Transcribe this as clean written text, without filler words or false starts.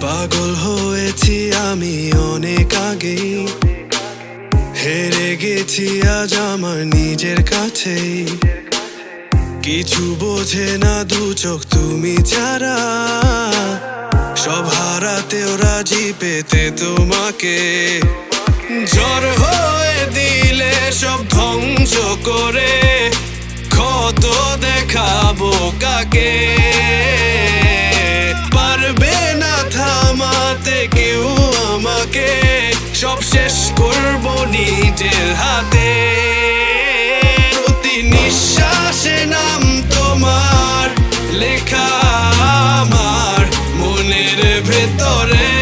পাগল হয়েছি আমি অনেক আগেই, হেরে গেছি আজ আমার নিজের কাছেই। কিছু বোঝে না দু চোখ তুমি ছাড়া, সব হারাতেও রাজি পেতে তোমাকে। ঝড় হয়ে দিলে সব ধ্বংস করে ক্ষত দেখাবো কাকে? পারবে না থামাতে কেউ আমাকে, সব শেষ করবো নিজের হাতে। প্রতি নিঃশ্বাসে নাম তোমার লেখা আমার মনের ভেতরে।